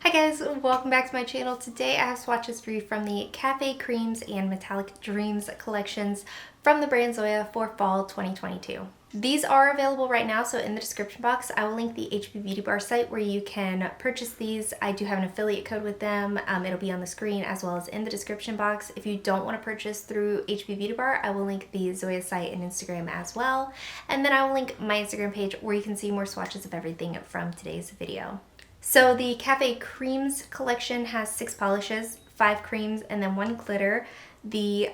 Hi guys, welcome back to my channel. Today I have swatches for you from the Cafe Creams and Metallic Dreams collections from the brand Zoya for fall 2022. These are available right now, so in the description box I will link the HP Beauty Bar site where you can purchase these. I do have an affiliate code with them. It'll be on the screen as well as in the description box. If you don't want to purchase through HP Beauty Bar, I will link the Zoya site and Instagram as well. And then I will link my Instagram page where you can see more swatches of everything from today's video. So the Cafe Creams collection has 6 polishes, 5 creams, and then 1 glitter. The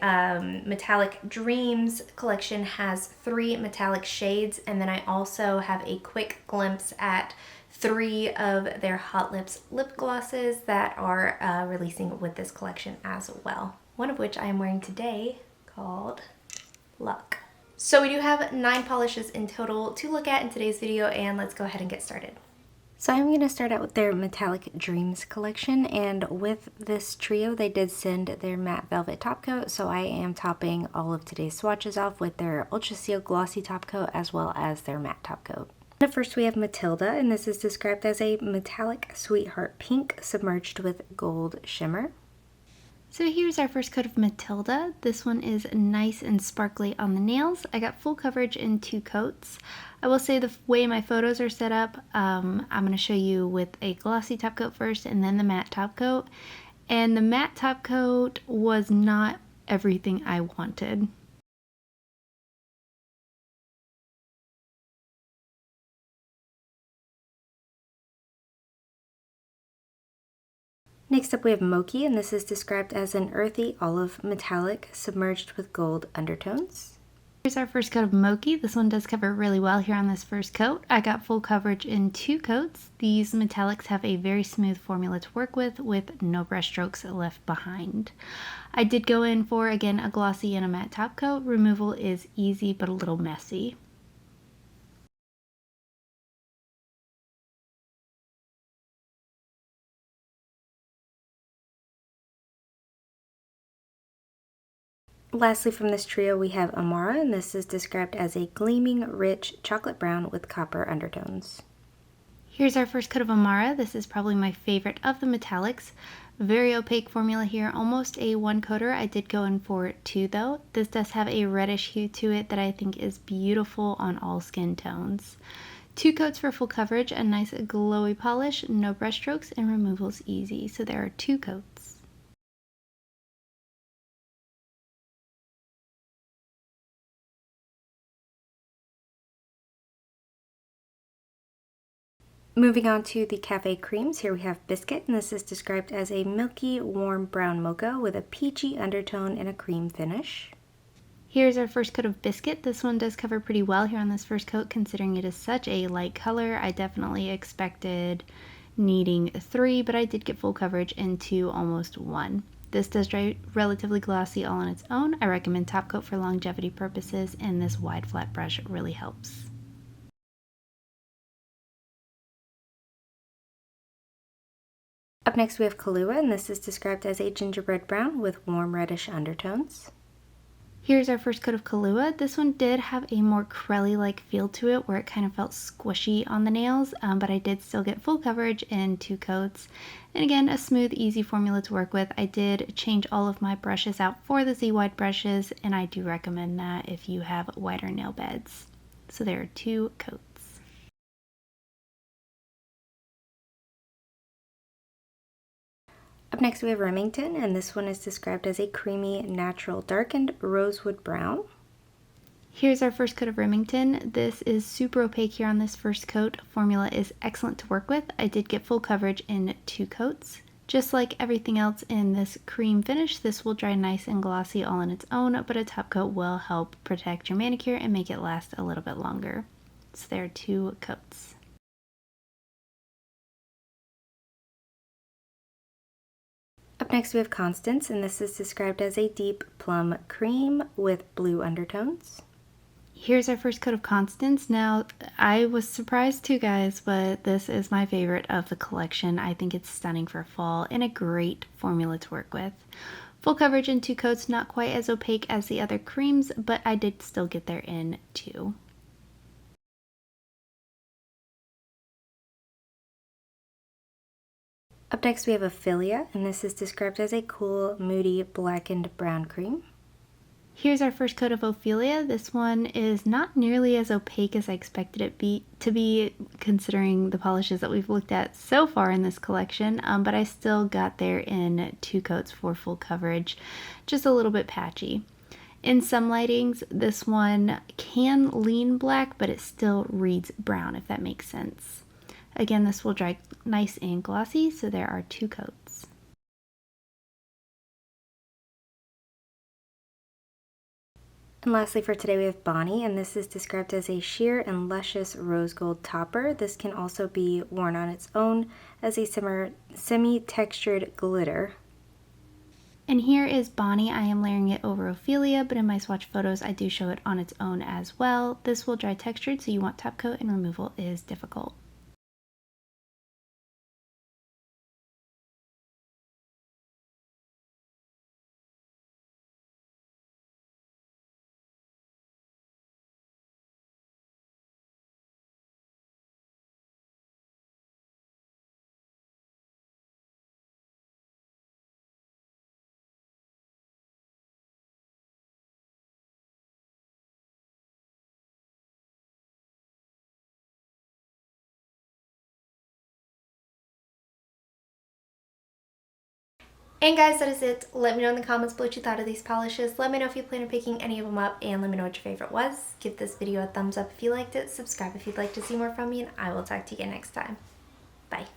Metallic Dreams collection has 3 metallic shades, and then I also have a quick glimpse at 3 of their Hot Lips lip glosses that are releasing with this collection as well. One of which I am wearing today, called Luck. So we do have 9 polishes in total to look at in today's video, and let's go ahead and get started. So I'm going to start out with their Metallic Dreams collection, and with this trio they did send their matte velvet top coat, so I am topping all of today's swatches off with their Ultra Seal glossy top coat as well as their matte top coat. Up first we have Matilda, and this is described as a metallic sweetheart pink submerged with gold shimmer. So here's our first coat of Matilda. This one is nice and sparkly on the nails. I got full coverage in 2 coats. I will say the way my photos are set up, I'm going to show you with a glossy top coat first and then the matte top coat. And the matte top coat was not everything I wanted. Next up we have Moki, and this is described as an earthy olive metallic submerged with gold undertones. Here's our first coat of Moki. This one does cover really well here on this first coat. I got full coverage in 2 coats. These metallics have a very smooth formula to work with no brush strokes left behind. I did go in for, again, a glossy and a matte top coat. Removal is easy but a little messy. Lastly, from this trio we have Amara, and this is described as a gleaming, rich chocolate brown with copper undertones. Here's our first coat of Amara. This is probably my favorite of the metallics. Very opaque formula here, almost a 1-coater. I did go in for 2 though. This does have a reddish hue to it that I think is beautiful on all skin tones. 2 coats for full coverage, a nice glowy polish, no brush strokes, and removal's easy. So there are 2 coats. Moving on to the Cafe Creams, here we have Biscuit, and this is described as a milky, warm brown mocha with a peachy undertone and a cream finish. Here's our first coat of Biscuit. This one does cover pretty well here on this first coat considering it is such a light color. I definitely expected needing 3, but I did get full coverage into almost 1. This does dry relatively glossy all on its own. I recommend top coat for longevity purposes, and this wide flat brush really helps. Up next we have Kahlua, and this is described as a gingerbread brown with warm reddish undertones. Here's our first coat of Kahlua. This one did have a more crelly-like feel to it where it kind of felt squishy on the nails, but I did still get full coverage in 2 coats. And again, a smooth, easy formula to work with. I did change all of my brushes out for the Z-Wide brushes, and I do recommend that if you have wider nail beds. So there are 2 coats. Up next we have Remington, and this one is described as a creamy, natural, darkened rosewood brown. Here's our first coat of Remington. This is super opaque here on this first coat. Formula is excellent to work with. I did get full coverage in 2 coats. Just like everything else in this cream finish, this will dry nice and glossy all on its own, but a top coat will help protect your manicure and make it last a little bit longer. So there are 2 coats. Up next we have Constance, and this is described as a deep plum cream with blue undertones. Here's our first coat of Constance. Now, I was surprised too, guys, but this is my favorite of the collection. I think it's stunning for fall and a great formula to work with. Full coverage in 2 coats, not quite as opaque as the other creams, but I did still get there in 2. Up Up next we have Ophelia, and this is described as a cool, moody, blackened brown cream. Here's our first coat of Ophelia. This one is not nearly as opaque as I expected it to be, considering the polishes that we've looked at so far in this collection, but I still got there in 2 coats for full coverage, just a little bit patchy. In some lightings, this one can lean black, but it still reads brown, if that makes sense. Again, this will dry nice and glossy, so there are 2 coats. And lastly for today we have Bonnie, and this is described as a sheer and luscious rose gold topper. This can also be worn on its own as a semi-textured glitter. And here is Bonnie. I am layering it over Ophelia, but in my swatch photos I do show it on its own as well. This will dry textured, so you want top coat and removal is difficult. And guys, that is it. Let me know in the comments below what you thought of these polishes. Let me know if you plan on picking any of them up, and let me know what your favorite was. Give this video a thumbs up if you liked it, subscribe if you'd like to see more from me, and I will talk to you again next time. Bye.